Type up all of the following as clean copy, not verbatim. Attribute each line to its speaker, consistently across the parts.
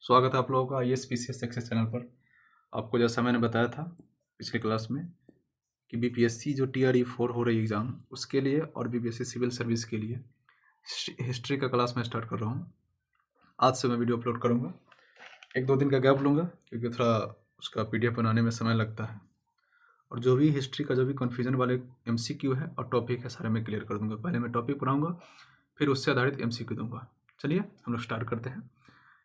Speaker 1: स्वागत है आप लोगों का ISPCS सक्सेस चैनल पर। आपको जैसा मैंने बताया था पिछले क्लास में कि BPSC जो TRE 4 हो रही एग्ज़ाम उसके लिए और BPSC सिविल सर्विस के लिए हिस्ट्री का क्लास मैं स्टार्ट कर रहा हूँ। आज से मैं वीडियो अपलोड करूँगा। 1-2 दिन का गैप लूँगा क्योंकि थोड़ा उसका PDF बनाने में समय लगता है, और जो भी हिस्ट्री का जो भी कन्फ्यूजन वाले MCQ है और टॉपिक है सारे मैं क्लियर कर दूँगा। पहले मैं टॉपिक पढ़ाऊँगा, फिर उससे आधारित MCQ दूँगा। चलिए हम लोग स्टार्ट करते हैं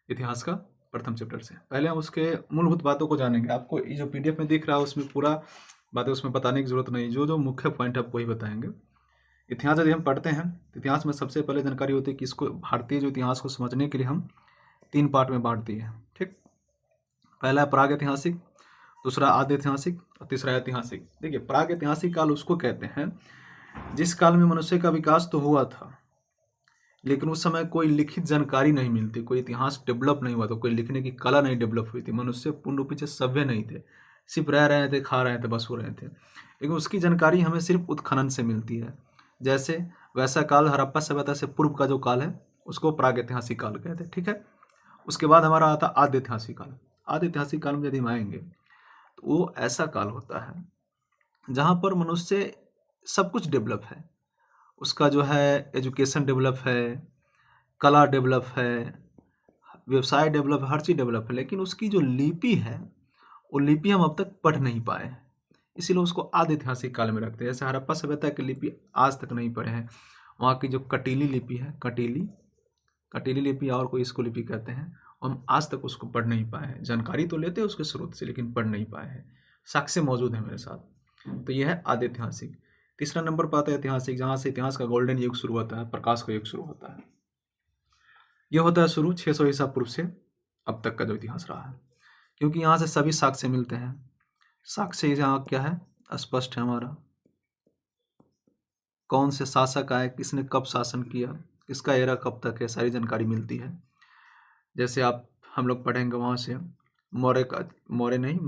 Speaker 1: इतिहास का प्रथम चैप्टर से। पहले हम उसके मूलभूत बातों को जानेंगे। आपको ये जो PDF में दिख रहा है उसमें पूरा बातें उसमें बताने की जरूरत नहीं, जो जो मुख्य पॉइंट है आपको वही बताएंगे। इतिहास यदि हम पढ़ते हैं तो इतिहास में सबसे पहले जानकारी होती है कि इसको भारतीय जो इतिहास को समझने के लिए हम 3 पार्ट में बांट दिए हैं। ठीक, पहला है प्राग ऐतिहासिक, दूसरा आद्य ऐतिहासिक और तीसरा ऐतिहासिक। देखिए, प्राग ऐतिहासिक काल उसको कहते हैं जिस काल में मनुष्य का विकास तो हुआ था, लेकिन उस समय कोई लिखित जानकारी नहीं मिलती, कोई इतिहास डेवलप नहीं हुआ था, कोई लिखने की कला नहीं डेवलप हुई थी, मनुष्य पूर्ण रूप से सभ्य नहीं थे, सिर्फ रह रहे थे, खा रहे थे, बस हो रहे थे। लेकिन उसकी जानकारी हमें सिर्फ उत्खनन से मिलती है। जैसे वैसा काल हड़प्पा सभ्यता से पूर्व का जो काल है उसको प्रागैतिहासिक काल कहते हैं। ठीक है, उसके बाद हमारा आता आद्य ऐतिहासिक काल। आद्य ऐतिहासिक काल में यदि हम आएंगे तो वो ऐसा काल होता है जहाँ पर मनुष्य सब कुछ डेवलप है, उसका जो है एजुकेशन डेवलप है, कला डेवलप है, व्यवसाय डेवलप है, हर चीज़ डेवलप है, लेकिन उसकी जो लिपि है वो लिपि हम अब तक पढ़ नहीं पाए हैं, इसीलिए उसको आद्य ऐतिहासिक काल में रखते हैं। जैसे हड़प्पा सभ्यता की लिपि आज तक नहीं पढ़े हैं, वहाँ की जो कटीली लिपि है, कटीली लिपि और कोई इसको लिपि कहते हैं, हम आज तक उसको पढ़ नहीं पाए हैं। जानकारी तो लेते हैं उसके स्रोत से, लेकिन पढ़ नहीं पाए हैं। साक्ष्य मौजूद है मेरे साथ। तो यह है आद्य ऐतिहासिक। तीसरा नंबर पर आता है ऐतिहासिक, जहाँ से इतिहास का गोल्डन युग शुरू होता है, प्रकाश का युग शुरू होता है। यह होता है शुरू 600 ईसा पूर्व से अब तक का जो इतिहास रहा है, क्योंकि यहाँ से सभी साक्ष्य मिलते हैं। साक्ष्य यहाँ क्या है, स्पष्ट है हमारा, कौन से शासक आए, किसने कब शासन किया, किसका एरा कब तक है, सारी जानकारी मिलती है। जैसे हम लोग पढ़ेंगे वहाँ से मौर्य नहीं,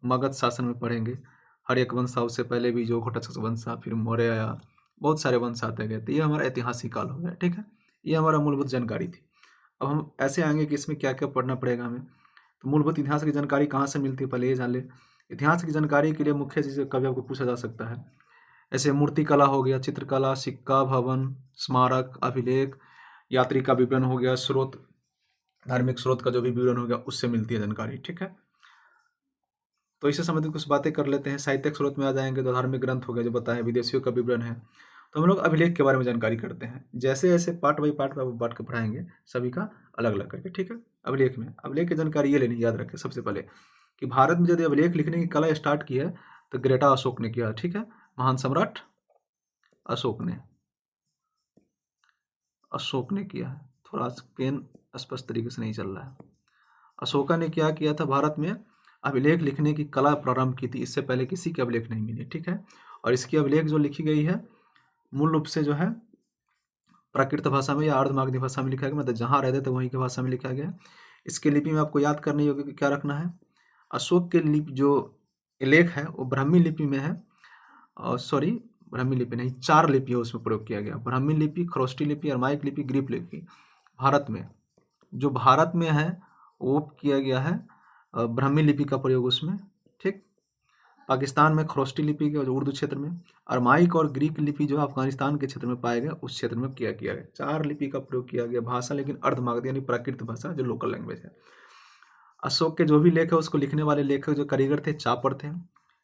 Speaker 1: मगध शासन में पढ़ेंगे। हर्यक वंश था, उससे पहले भी जो घटोत्कच वंश था, फिर मौर्य आया, बहुत सारे वंश आते गए। तो ये हमारा ऐतिहासिक काल हो गया। ठीक है, ये हमारा मूलभूत जानकारी थी। अब हम ऐसे आएंगे कि इसमें क्या क्या पढ़ना पड़ेगा हमें। तो मूलभूत इतिहास की जानकारी कहाँ से मिलती है, पहले ये जान ले। इतिहास की जानकारी के लिए मुख्य चीज़ कभी आपको पूछा जा सकता है, ऐसे मूर्ति कला हो गया, चित्रकला, सिक्का, भवन, स्मारक, अभिलेख, यात्री का विवरण हो गया, स्रोत, धार्मिक स्रोत का जो भी विवरण हो गया, उससे मिलती है जानकारी। ठीक है, तो इससे संबंधित कुछ बातें कर लेते हैं। साहित्यिक स्रोत में आ जाएंगे तो धार्मिक ग्रंथ हो गया जो बताया, विदेशियों का विवरण है। तो हम लोग अभिलेख के बारे में जानकारी करते हैं, जैसे जैसे पार्ट बाई पार्ट बांट के पढ़ाएंगे सभी का अलग अलग करके। ठीक है, अभिलेख की जानकारी ये लेनी, याद रखें सबसे पहले कि भारत में यदि अभिलेख लिखने की कला स्टार्ट की है तो ग्रेटा अशोक ने किया। ठीक है, महान सम्राट अशोक ने किया है। थोड़ा पेन स्पष्ट तरीके से नहीं चल रहा है। अशोका ने क्या किया था, भारत में अभिलेख लिखने की कला प्रारंभ की थी। इससे पहले किसी की अभिलेख नहीं मिली। ठीक है, और इसकी अभिलेख जो लिखी गई है मूल रूप से जो है प्राकृत भाषा में या अर्धमागधी भाषा में लिखा गया, मतलब जहाँ रहते थे वहीं की भाषा में लिखा गया। इसके लिपि में आपको याद करनी होगी कि क्या रखना है। अशोक के लिपि जो लेख है वो ब्राह्मी लिपि में है, और सॉरी ब्राह्मी लिपि नहीं, 4 लिपि है उसमें प्रयोग किया गया, ब्राह्मी लिपि, खरोष्टी लिपि, अरमाइक लिपि, ग्रीक लिपि। भारत में है वो किया गया है ब्राह्मी लिपि का प्रयोग उसमें। ठीक, पाकिस्तान में खरोष्टी लिपि के जो उर्दू क्षेत्र में, अरमाइक और ग्रीक लिपि जो अफगानिस्तान के क्षेत्र में पाया गया उस क्षेत्र में किया गया। 4 लिपि का प्रयोग किया गया, भाषा लेकिन अर्धमागधी यानी प्राकृत भाषा जो लोकल लैंग्वेज है। अशोक के जो भी लेख है उसको लिखने वाले लेखक जो कारीगर थे, चापर थे।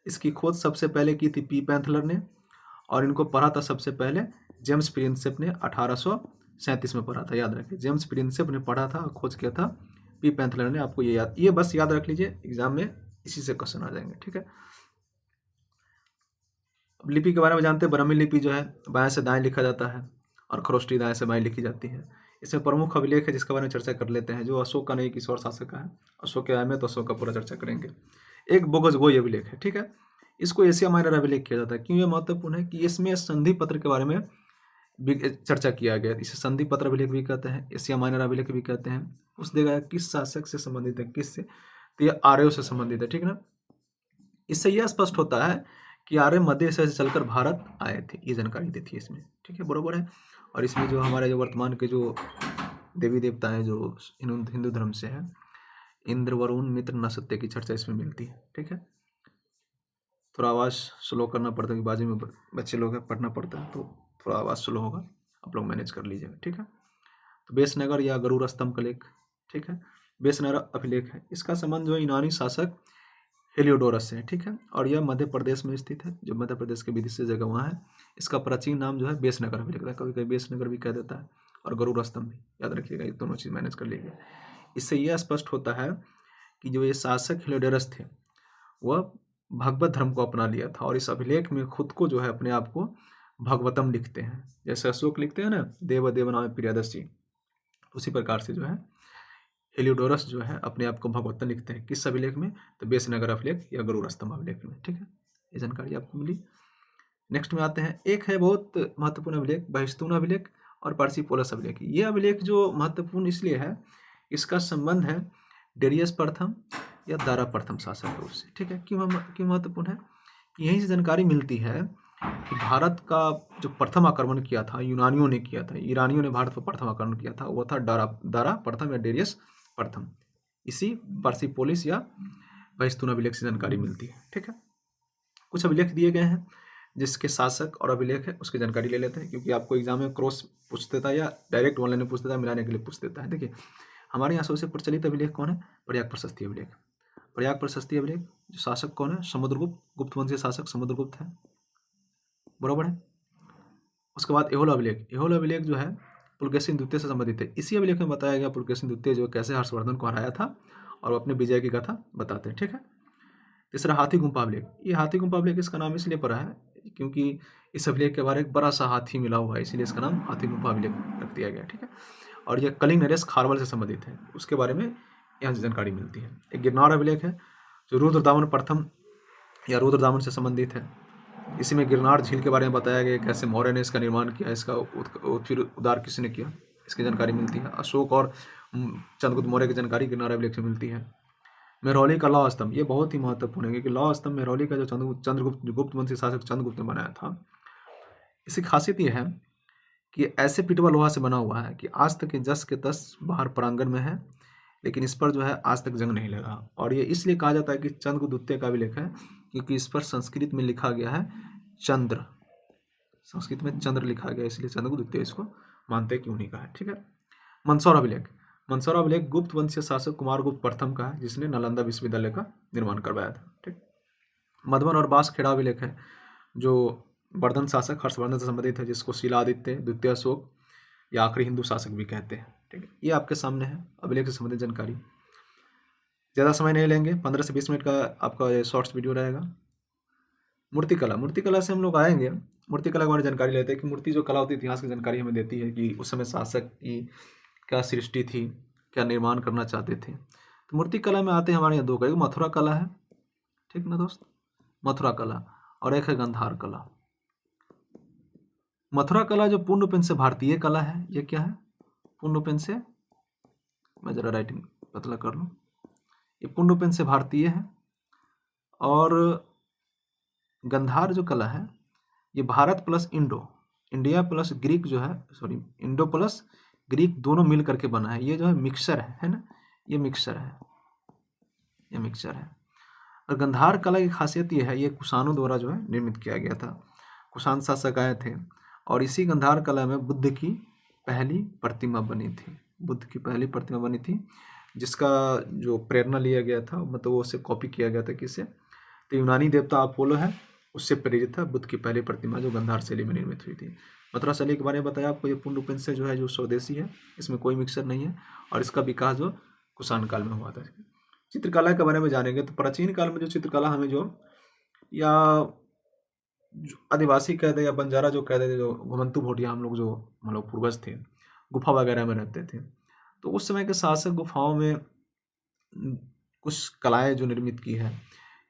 Speaker 1: इसकी खोज सबसे पहले की थी पी पैंथलर ने, और इनको पढ़ा था सबसे पहले जेम्स प्रिंसेप ने 1837 में पढ़ा था। याद रखिए, जेम्स प्रिंसेप ने पढ़ा था और खोज किया था पी पैंथलर ने। आपको ये बस याद रख लीजिए, एग्जाम में इसी से क्वेश्चन आ जाएंगे। ठीक है, लिपि के बारे में जानते हैं। ब्राह्मी लिपि जो है बाएं से दाएं लिखा जाता है और खरोष्टी दाएं से बाएं लिखी जाती है। इसमें प्रमुख अभिलेख है जिसके बारे में चर्चा कर लेते हैं, जो अशोक का नहीं किसी और शासक का है। अशोक के आय में तो अशोक का पूरा चर्चा करेंगे। एक बोगसगोई अभिलेख है। ठीक है, इसको एशिया माइनर अभिलेख किया जाता है। क्यों ये महत्वपूर्ण है कि इसमें संधि पत्र के बारे में चर्चा किया गया। इसे संधि पत्र अभिलेख भी कहते हैं, एशिया माइनर अभिलेख भी कहते हैं। उस देगा किस शासक से संबंधित है, किससे, तो ये आर्यों से संबंधित है। ठीक ना, इससे यह स्पष्ट होता है कि आर्य मध्य एशिया से चलकर भारत आए थे, ये जानकारी दी थी इसमें। ठीक है, बरोबर है। और इसमें जो हमारे जो वर्तमान के जो देवी देवताएं जो हिंदू धर्म से है, इंद्र, वरुण, मित्र, नसत्य की चर्चा इसमें मिलती है। ठीक है, थोड़ा आवाज़ स्लो करना पड़ता है, बाजू में बच्चे लोग हैं, पढ़ना पड़ता है, तो थोड़ा आवाज़ स्लो होगा, आप लोग मैनेज कर लीजिएगा। ठीक है, तो बेसनगर या गरुड़ स्तंभ का लेख, ठीक है, बेसनगर अभिलेख है। इसका संबंध जो है यूनानी शासक हेलियोडोरस से है। ठीक है, और यह मध्य प्रदेश में स्थित है, जो मध्य प्रदेश के विदिशा जगह वहाँ है। इसका प्राचीन नाम जो है बेसनगर अभिलेख है, कभी कभी बेसनगर भी कह देता है, और गरुड़ स्तंभ भी, याद रखिएगा, ये दोनों चीज़ मैनेज कर लीजिए। इससे यह स्पष्ट होता है कि जो ये शासक हेलियोडोरस थे वह भगवत धर्म को अपना लिया था, और इस अभिलेख में खुद को जो है अपने आप को भगवतम लिखते हैं, जैसे अशोक लिखते हैं ना देव देव नाम प्रियदर्शी, उसी प्रकार से जो है हेलियोडोरस जो है अपने आप को भगवतम लिखते हैं। किस अभिलेख में? तो बेसनगर अभिलेख या गरुड़ स्तंभ अभिलेख में। ठीक है, ये जानकारी आपको मिली। नेक्स्ट में आते हैं, एक है बहुत महत्वपूर्ण अभिलेख बहिस्तून अभिलेख और पर्सिपोलस अभिलेख। ये अभिलेख जो महत्वपूर्ण इसलिए है, इसका संबंध है डेरियस प्रथम या दारा प्रथम शासक रूप से। ठीक है, क्यों महत्वपूर्ण है? यहीं से जानकारी मिलती है कि भारत का जो प्रथम आक्रमण किया था यूनानियों ने किया था, ईरानियों ने भारत पर प्रथम आक्रमण किया था, वो था दारा प्रथम या डेरियस प्रथम। इसी पर्सिपोलिस या बहिस्तून अभिलेख से जानकारी मिलती है। ठीक है, कुछ अभिलेख दिए गए हैं जिसके शासक और अभिलेख है उसकी जानकारी ले लेते हैं, क्योंकि आपको एग्जाम में क्रॉस पूछ देता है या डायरेक्ट ऑनलाइन में पूछ देता है, मिलाने के लिए पूछ देता है। देखिए, हमारे यहाँ सबसे प्रचलित अभिलेख कौन है? प्रयाग प्रशस्ति अभिलेख। प्रयाग प्रशस्ति अभिलेख, जो शासक कौन है? समुद्रगुप्त, गुप्त वंशीय शासक समुद्रगुप्त है, बराबर है। उसके बाद एहोल अभिलेख। एहोल अभिलेख जो है पुलकेशिन द्वितीय से संबंधित है। इसी अभिलेख में बताया गया पुलकेशिन द्वितीय जो कैसे हर्षवर्धन को हराया था, और अपने विजय की कथा बताते हैं। ठीक है, तीसरा हाथी गुम्फा अभिलेख। ये हाथी गुम्फा अभिलेख इसका नाम इसलिए पड़ा है क्योंकि इस अभिलेख के बारे में एक बड़ा सा हाथी मिला हुआ है, इसलिए इसका नाम हाथी गुम्फा अभिलेख रख दिया गया। ठीक है, और यह कलिंग नरेश खारवल से संबंधित है, उसके बारे में यहाँ से जानकारी मिलती है। एक गिरनार अभिलेख है जो रुद्रदामन प्रथम या रुद्रदामन से संबंधित है। इसी में गिरनार झील के बारे में बताया गया, कैसे मौर्य ने इसका निर्माण किया, इसका फिर उद्धार किसने किया, इसकी जानकारी मिलती है। अशोक और चंद्रगुप्त मौर्य की जानकारी गिरनार अभिलेख से मिलती है। मेहरौली का लौह स्तंभ, ये बहुत ही महत्वपूर्ण है, क्योंकि लौह स्तंभ मेहरौली का जो चंद्रगुप्त गुप्त वंशी शासक चंद्रगुप्त ने बनाया था, इसकी खासियत ये है कि ऐसे पिटवा लोहा से बना हुआ है कि आज तक जस के तस बाहर प्रांगण में है, लेकिन इस पर जो है आज तक जंग नहीं लगा। और ये इसलिए कहा जाता है कि चंद्रगुप्त द्वितीय का अभिलेख है, क्योंकि इस पर संस्कृत में लिखा गया है चंद्र, संस्कृत में चंद्र लिखा गया, इसलिए चंद्रगुप्त द्वितीय इसको मानते हैं कि उन्हीं का है। ठीक है, मंदसौर अभिलेख। मंदसौर अभिलेख गुप्त वंशीय शासक कुमारगुप्त प्रथम का है, जिसने नालंदा विश्वविद्यालय का निर्माण करवाया था। ठीक, मधुबन और बांसखेड़ा अभिलेख है जो वर्धन शासक हर्षवर्धन से संबंधित है, जिसको शिलादित्य द्वितीय अशोक या आखिरी हिंदू शासक भी कहते हैं। ठीक है, ये आपके सामने है अभिलेख से संबंधित जानकारी। ज़्यादा समय नहीं लेंगे, 15 से 20 मिनट का आपका शॉर्ट्स वीडियो रहेगा। मूर्तिकला, मूर्तिकला से हम लोग आएंगे। मूर्तिकला के बारे में जानकारी लेते हैं कि मूर्ति जो कला होती है, इतिहास की जानकारी हमें देती है कि उस समय शासक की क्या सृष्टि थी, क्या निर्माण करना चाहते थे। तो मूर्तिकला में आते हैं हमारे यहाँ दो का, एक मथुरा कला है, ठीक ना दोस्त, मथुरा कला, और एक है गंधार कला। मथुरा कला जो पूर्ण रूपेण से भारतीय कला है, ये क्या है? पूर्ण रूपेण से, मैं जरा राइटिंग पतला कर लूँ, ये पूर्ण रूपेण से भारतीय है। और गंधार जो कला है ये Bharat plus India plus Greek जो है, सॉरी इंडो प्लस ग्रीक दोनों मिल करके बना है। ये जो है मिक्सचर है ना, ये मिक्सचर है, ये मिक्सचर है। और गंधार कला की खासियत ये है, ये कुषाणों द्वारा जो है निर्मित किया गया था। कुषाण शासक आए थे और इसी गंधार कला में बुद्ध की पहली प्रतिमा बनी थी, बुद्ध की पहली प्रतिमा बनी थी, जिसका जो प्रेरणा लिया गया था, मतलब वो उसे कॉपी किया गया था किससे? तो यूनानी देवता अपोलो है, उससे प्रेरित था बुद्ध की पहली प्रतिमा जो गंधार शैली में निर्मित हुई थी। मथुरा शैली के बारे में बताया आपको, ये पूर्ण रूपेण से जो है जो स्वदेशी है, इसमें कोई मिक्सर नहीं है, और इसका विकास जो कुषाण काल में हुआ था। चित्रकला के बारे में जानेंगे तो प्राचीन काल में जो चित्रकला हमें जो या आदिवासी कहते या बंजारा जो कहते थे, जो घुमंतू भोटिया हम लोग जो मतलब पूर्वज थे, गुफा वगैरह में रहते थे, तो उस समय के शासक गुफाओं में कुछ कलाएं जो निर्मित की है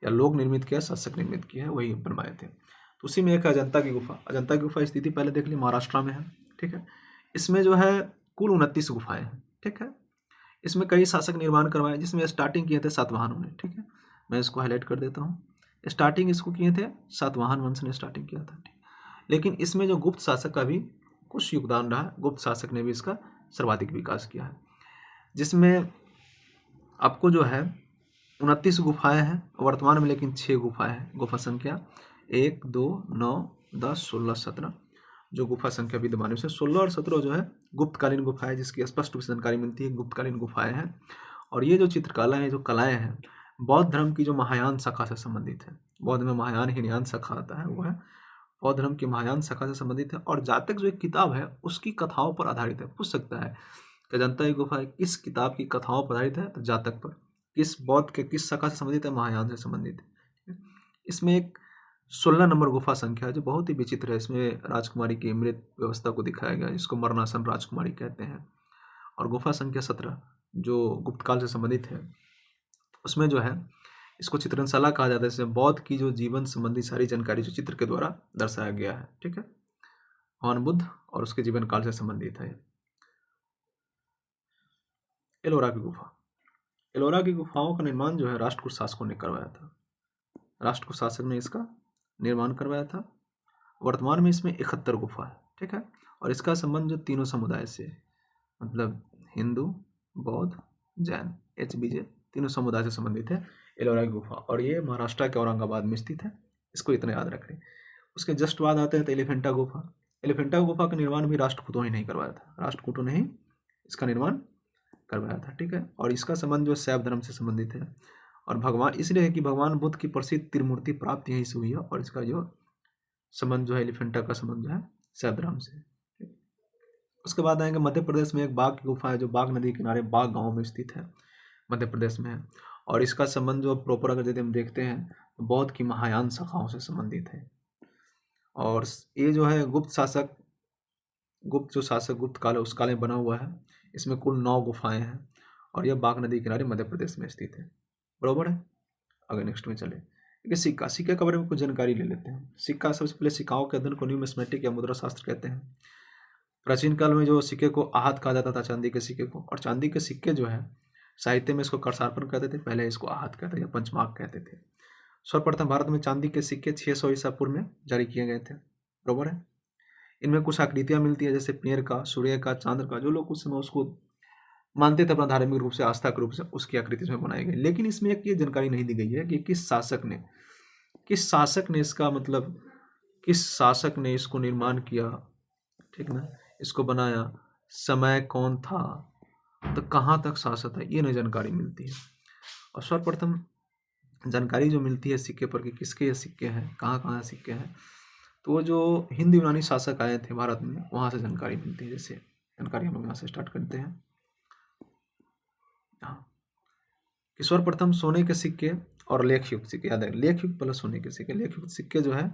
Speaker 1: या लोग निर्मित किया, शासक निर्मित किया है, वही बनवाए थे। तो उसी में एक अजंता की गुफा, अजंता की गुफा स्थिति पहले देख ली, महाराष्ट्र में है। ठीक है, इसमें जो है कुल 29 गुफाएं हैं। ठीक है, इसमें कई शासक निर्माण करवाए, जिसमें स्टार्टिंग किए थे सातवाहनों ने। ठीक है, मैं इसको हाईलाइट कर देता हूँ, स्टार्टिंग इसको किए थे सातवाहन वंश ने स्टार्टिंग किया था। ठीक, लेकिन इसमें जो गुप्त शासक का भी कुछ योगदान रहा, गुप्त शासक ने भी इसका सर्वाधिक विकास किया है, जिसमें आपको जो है 29 गुफाएं हैं वर्तमान में, लेकिन 6 गुफाएं हैं। गुफा संख्या 1, 2, 9, 10, 16, 17 जो गुफा संख्या विद्यमान है, 16 और 17 जो है गुप्तकालीन गुफाएं, जिसकी स्पष्ट रूप से जानकारी मिलती है, गुप्तकालीन गुफाएं हैं। और ये जो चित्रकला है, जो कलाएं हैं, बौद्ध धर्म की जो महायान शाखा से संबंधित है। बौद्ध में महायान हीनयान शाखा आता है, वो है बौद्ध धर्म की महायान शाखा से संबंधित है। और जातक जो एक किताब है उसकी कथाओं पर आधारित है। पूछ सकता है कि अजंता की गुफा किस किताब की कथाओं पर आधारित है, तो जातक पर। किस बौद्ध के किस शाखा से संबंधित है, महायान से संबंधित है। इसमें एक 16 नंबर गुफा संख्या है जो बहुत ही विचित्र है। इसमें राजकुमारी की मृत व्यवस्था को दिखाया गया, इसको मरणासन राजकुमारी कहते हैं। और गुफा संख्या 17 जो गुप्तकाल से संबंधित है, उसमें जो है इसको चित्रणशाला कहा जाता है। इसमें बौद्ध की जो जीवन संबंधी सारी जानकारी जो चित्र के द्वारा दर्शाया गया है। ठीक है, भगवान बुद्ध और उसके जीवन काल से संबंधित है। एलोरा की गुफा। एलोरा की गुफाओं का निर्माण जो है राष्ट्रकूट शासकों ने करवाया था। राष्ट्रकूट शासक ने इसका निर्माण करवाया था। वर्तमान में इसमें 71 गुफा है। ठीक है, और इसका संबंध जो तीनों समुदाय से, मतलब हिंदू, बौद्ध, जैन, HBJ तीनों समुदाय से संबंधित है एलोरा की गुफा। और ये महाराष्ट्र के औरंगाबाद में स्थित है, इसको इतना याद रखें। उसके जस्ट बाद आते हैं तो एलिफेंटा गुफा। एलिफेंटा गुफा का निर्माण भी राष्ट्रकूटों ही नहीं करवाया था, राष्ट्रकूटों ने ही इसका निर्माण करवाया था। ठीक है, और इसका संबंध जो शैव धर्म से संबंधित है। और भगवान इसलिए है कि भगवान बुद्ध की प्रसिद्ध त्रिमूर्ति प्राप्त यहीं से हुई है, और इसका जो संबंध जो है एलिफेंटा का संबंध जो है शैव धर्म से। उसके बाद आएंगे मध्य प्रदेश में एक बाघ की गुफा है जो बाघ नदी के किनारे बाघ गांव में स्थित है, मध्य प्रदेश में है। और इसका संबंध जो प्रॉपर अगर यदि हम देखते हैं तो बौद्ध की महायान शाखाओं से संबंधित है। और ये जो है गुप्त जो शासक गुप्त काल है उस काल में बना हुआ है। इसमें कुल 9 गुफाएं हैं और यह बाघ नदी किनारे मध्य प्रदेश में स्थित है। बरोबर है। अगर नेक्स्ट में चले, देखिए सिक्का के बारे में कुछ जानकारी ले लेते हैं। सिक्का, सबसे पहले सिक्काओं के अध्ययन को न्यूमिस्मेटिक या मुद्रा शास्त्र कहते हैं। प्राचीन काल में जो सिक्के को आहत कहा जाता था, चांदी के सिक्के को, और चांदी के सिक्के जो है साहित्य में इसको करसार्पण कहते थे, पहले इसको आहत कहते या पंचमाक कहते थे। सर्वप्रथम भारत में चांदी के सिक्के 600 ईसा पूर्व में जारी किए गए थे। बरोबर है। इनमें कुछ आकृतियां मिलती है, जैसे पेड़ का, सूर्य का, चांद्र का, जो लोग उस समय उसको मानते थे अपना धार्मिक रूप से, आस्था के रूप से, उसकी आकृति इसमें बनाई गई। लेकिन इसमें एक ये जानकारी नहीं दी गई है कि किस शासक ने इसका मतलब किस शासक ने इसको निर्माण किया, ठीक ना, इसको बनाया, समय कौन था, तो कहाँ तक शासक है, ये नहीं जानकारी मिलती है। और सर्वप्रथम जानकारी जो मिलती है सिक्के पर कि किसके ये सिक्के हैं, कहाँ कहाँ सिक्के हैं, तो वो जो हिंदू यूनानी शासक आए थे भारत में, वहाँ से जानकारी मिलती है। जैसे जानकारी हम लोग यहाँ से स्टार्ट करते हैं। हाँ, कि सर्वप्रथम सोने के सिक्के और लेखयुक्त सिक्के, याद है, लेखयुक्त प्लस सोने के सिक्के। लेखयुक्त सिक्के जो है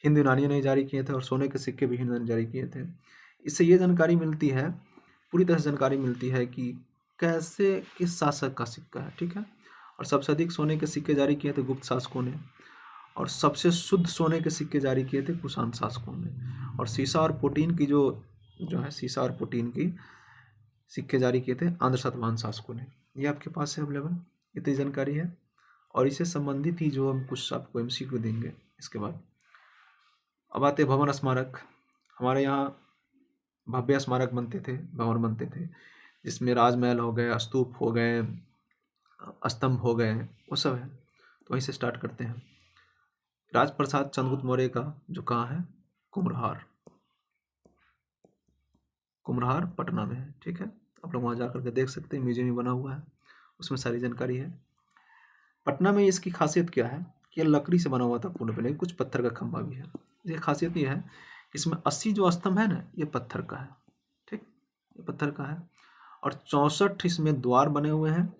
Speaker 1: हिंदू यूनानियों ने जारी किए थे और सोने के सिक्के भी हिंदू ने जारी किए थे। इससे ये जानकारी मिलती है, पूरी तरह से जानकारी मिलती है कि कैसे किस शासक का सिक्का है। ठीक है, और सबसे अधिक सोने के सिक्के जारी किए थे गुप्त शासकों ने, और सबसे शुद्ध सोने के सिक्के जारी किए थे कुषाण शासकों ने। और सीसा और प्रोटीन की जो है सीसा और प्रोटीन की सिक्के जारी किए थे आंध्र सातवाहन शासकों ने। ये आपके पास है अवेलेबल, इतनी जानकारी है। और इससे संबंधित ही जो हम कुछ आपको MCQ देंगे इसके बाद। अब आते भवन स्मारक। हमारे यहाँ भव्य स्मारक बनते थे, भवन बनते थे, जिसमें राजमहल हो गए, स्तूप हो गए, स्तंभ हो गए, वो सब है। तो वहीं से स्टार्ट करते हैं। राजप्रसाद चंद्रगुप्त मौर्य का जो कहाँ है, कुम्हरार पटना में है। ठीक है, आप लोग वहाँ जा करके देख सकते हैं, म्यूजियम में बना हुआ है, उसमें सारी जानकारी है। पटना में इसकी खासियत क्या है कि लकड़ी से बना हुआ था पूर्ण, लेकिन कुछ पत्थर का खंभा भी है। ये खासियत ये है, इसमें 80 जो स्तंभ है ना, ये पत्थर का है। ठीक, ये पत्थर का है। और 64 इसमें द्वार बने हुए हैं।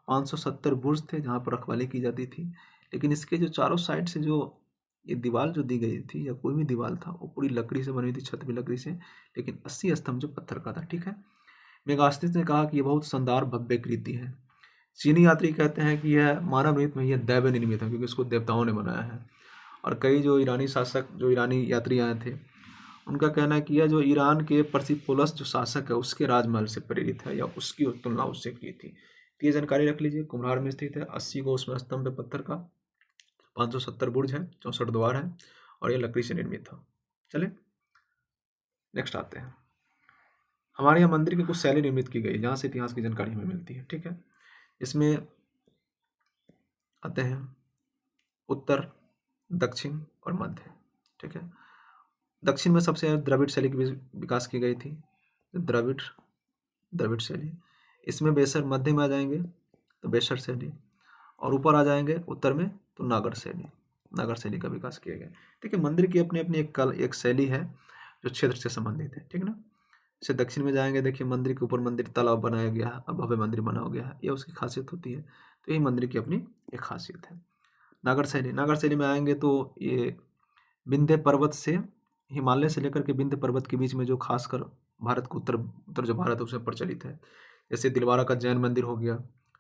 Speaker 1: 570 बुर्ज थे जहाँ पर रखवाली की जाती थी। लेकिन इसके जो चारों साइड से जो ये दीवार जो दी गई थी, या कोई भी दीवार था, वो पूरी लकड़ी से बनी हुई थी, छत भी लकड़ी से, लेकिन 80 स्तंभ जो पत्थर का था। ठीक है, मेगास्थित ने कहा कि ये बहुत शानदार भव्य कृति है। चीनी यात्री कहते हैं कि यह मानव निर्मित नहीं है, दैव निर्मित है, क्योंकि इसको देवताओं ने बनाया है। और कई जो ईरानी यात्री आए थे, उनका कहना है कि यह जो ईरान के पर्सिपोलस जो शासक है उसके राजमहल से प्रेरित है, या उसकी तुलना उससे की थी। तो ये जानकारी रख लीजिए। कुम्हार में स्थित है, 80 को उसमें स्तंभ है पत्थर का, 570 बुर्ज है, 64 द्वार है, और यह लकड़ी से निर्मित था। चले नेक्स्ट आते हैं। हमारे यहाँ मंदिर की कुछ शैली निर्मित की गई जहाँ से इतिहास की जानकारी हमें मिलती है। ठीक है, इसमें आते हैं उत्तर, दक्षिण और मध्य। ठीक है, दक्षिण में सबसे ज़्यादा द्रविड़ शैली की विकास की गई थी। द्रविड़ द्रविड़ शैली, इसमें बेसर मध्य में आ जाएंगे तो बेसर शैली, और ऊपर आ जाएंगे उत्तर में तो नागर शैली। नागर शैली का विकास किया गया। ठीक है, मंदिर की अपनी अपनी एक शैली है जो क्षेत्र से संबंधित है। ठीक है ना, जैसे दक्षिण में जाएंगे, देखिए मंदिर के ऊपर मंदिर तालाब बनाया गया है, अब भव्य मंदिर बना हो गया है, ये उसकी खासियत होती है। तो यही मंदिर की अपनी एक खासियत है। नागर शैली, नागर शैली में आएंगे तो ये विंध्य पर्वत से, हिमालय से लेकर के विंध्य पर्वत के बीच में जो खासकर भारत को उत्तर उत्तर जो भारत है उसमें प्रचलित है। जैसे दिलवारा का जैन मंदिर हो गया,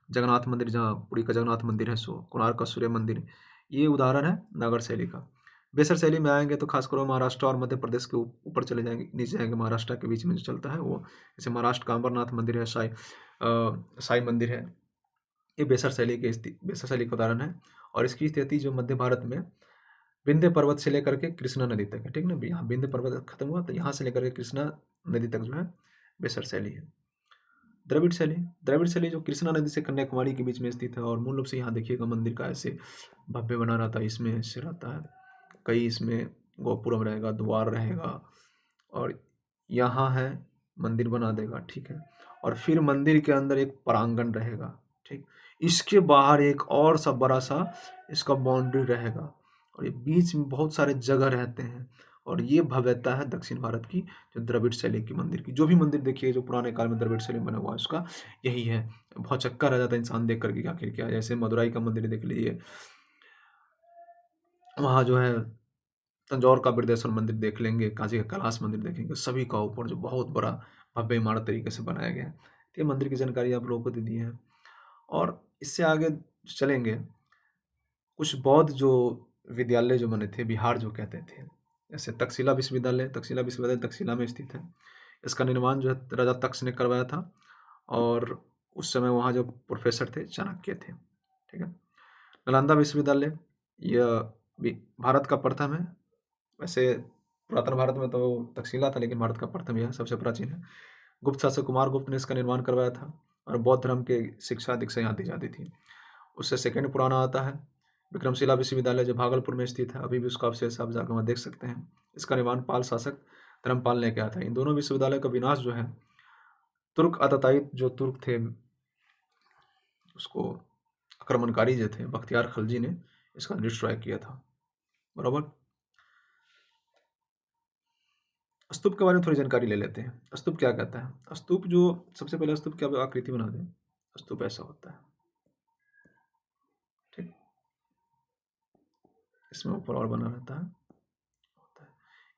Speaker 1: जगन्नाथ मंदिर जहाँ पुरी का जगन्नाथ मंदिर है, सो कोणार्क का सूर्य मंदिर, ये उदाहरण है नागर शैली का। बेसर शैली में आएंगे तो खासकर वो महाराष्ट्र और मध्य प्रदेश के ऊपर चले जाएंगे, नीचे जाएंगे महाराष्ट्र के बीच में जो चलता है वो, जैसे महाराष्ट्र का अमरनाथ मंदिर है, साई मंदिर है, ये बेसर शैली का उदाहरण है। और इसकी स्थिति जो मध्य भारत में विंध्य पर्वत से लेकर के कृष्णा नदी तक है। ठीक ना, यहाँ विंध्य पर्वत खत्म हुआ तो यहाँ से लेकर के कृष्णा नदी तक जो है बेसर शैली है। द्रविड़ शैली, द्रविड़ शैली जो कृष्णा नदी से कन्याकुमारी के बीच में स्थित है, और मूल रूप से यहाँ देखिएगा मंदिर का ऐसे भव्य बना रहता है, इसमें ऐसे रहता है, कई इसमें गोपुरम रहेगा, द्वार रहेगा, और यहाँ है मंदिर बना देगा। ठीक है, और फिर मंदिर के अंदर एक प्रांगण रहेगा। ठीक, इसके बाहर एक और सा बड़ा सा इसका बाउंड्री रहेगा, और ये बीच में बहुत सारे जगह रहते हैं, और ये भव्यता है दक्षिण भारत की जो द्रविड़ शैली की मंदिर की। जो भी मंदिर देखिए जो पुराने काल में द्रविड़ शैली में बना हुआ है उसका यही है। बहुत चक्का रह जाता है इंसान देख करके आखिर क्या है। जैसे मदुराई का मंदिर देख लीजिए, वहाँ जो है तंजौर का बृहदेश्वर मंदिर देख लेंगे, काशी का कैलाश मंदिर देखेंगे, सभी का ऊपर जो बहुत बड़ा भव्य इमारत तरीके से बनाया गया है। तो ये मंदिर की जानकारी आप लोगों को दे दी है। और इससे आगे चलेंगे, कुछ बौद्ध जो विद्यालय जो बने थे, बिहार जो कहते थे, जैसे तक्षशिला विश्वविद्यालय, तक्षशिला विश्वविद्यालय तक्षशिला में स्थित है। इसका निर्माण जो है राजा तक्ष ने करवाया था, और उस समय वहाँ जो प्रोफेसर थे चाणक्य थे। ठीक है, नालंदा विश्वविद्यालय, यह भारत का प्रथम है। वैसे पुरातन भारत में तो तक्षशिला था, लेकिन भारत का प्रथम यह सबसे प्राचीन है। गुप्त शासक कुमार गुप्त ने इसका निर्माण करवाया था, और बौद्ध धर्म के शिक्षा दीक्षा यहाँ दी जाती थी। उससे सेकंड पुराना आता है विक्रमशिला विश्वविद्यालय जो भागलपुर में स्थित है, अभी भी उसका अवशेष आप जाकर वहाँ देख सकते हैं। इसका निर्माण पाल शासक धर्मपाल ने किया था। इन दोनों विश्वविद्यालयों का विनाश जो है तुर्क आतताई जो तुर्क थे, उसको आक्रमणकारी जो थे बख्तियार खलजी ने इसका डिस्ट्रॉय किया था। बराबर, स्तूप के बारे में थोड़ी जानकारी ले लेते हैं। स्तूप क्या कहता है? स्तूप जो सबसे पहले स्तूप की आकृति बना दें, स्तूप ऐसा होता है। ठीक, इसमें ऊपर और बना रहता है,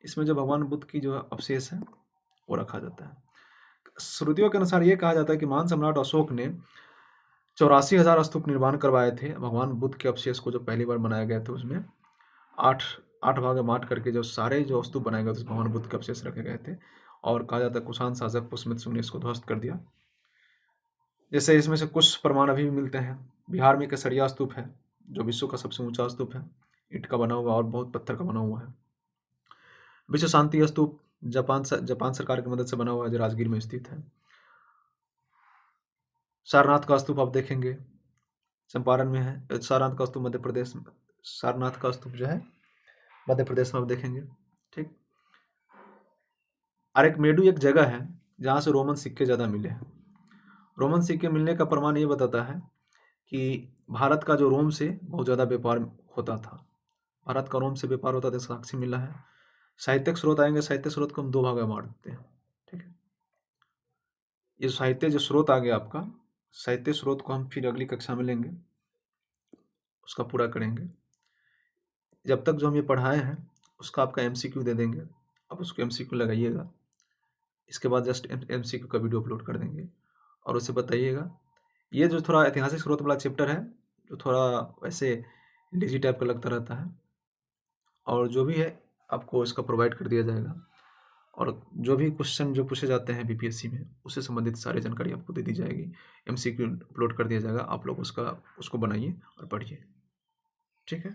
Speaker 1: इसमें जो भगवान बुद्ध की जो अवशेष है वो रखा जाता है। श्रुतियों के अनुसार ये कहा जाता है कि महान सम्राट अशोक ने 84,000 स्तूप निर्माण करवाए थे भगवान बुद्ध के अवशेष को जो पहली बार बनाया गया था, उसमें आठ आठ भाग में बांट करके जो सारे जो स्तूप बनाए गए थे भगवान बुद्ध के अवशेष रखे गए थे। और कहा जाता है कुषाण शासक पुष्यमित्र सिंह ने इसको ध्वस्त कर दिया। जैसे इसमें से कुछ प्रमाण अभी भी मिलते हैं। बिहार में केसरिया स्तूप है जो विश्व का सबसे ऊंचा स्तूप है, ईंट का बना हुआ और बहुत पत्थर का बना हुआ है। विश्व शांति स्तूप जापान सरकार की मदद से बना हुआ है जो राजगीर में स्थित है। सारनाथ का स्तूप आप देखेंगे चंपारण में है। सारनाथ का स्तूप मध्य प्रदेश में, सारनाथ का स्तूप जो है मध्य प्रदेश में आप देखेंगे। ठीक, अरेकमेडू एक जगह है जहाँ से रोमन सिक्के ज़्यादा मिले हैं। रोमन सिक्के मिलने का प्रमाण ये बताता है कि भारत का जो रोम से बहुत ज़्यादा व्यापार होता था, भारत का रोम से व्यापार होता था, साक्षी मिला है। साहित्यिक स्रोत आएंगे, साहित्य स्रोत को हम दो भाग में बांट देते हैं। ठीक है, ये साहित्य जो स्रोत आ गया आपका, साहित्य स्रोत को हम फिर अगली कक्षा में लेंगे, उसका पूरा करेंगे। जब तक जो हम ये पढ़ाए हैं उसका आपका MCQ दे देंगे, आप उसको MCQ लगाइएगा। इसके बाद जस्ट MCQ का वीडियो अपलोड कर देंगे और उसे बताइएगा। ये जो थोड़ा ऐतिहासिक स्रोत वाला चैप्टर है जो थोड़ा वैसे लेजी टाइप का लगता रहता है, और जो भी है आपको इसका प्रोवाइड कर दिया जाएगा, और जो भी क्वेश्चन जो पूछे जाते हैं BPSC में उससे संबंधित सारी जानकारी आपको दे दी जाएगी। MCQ अपलोड कर दिया जाएगा, आप लोग उसको बनाइए और पढ़िए। ठीक है।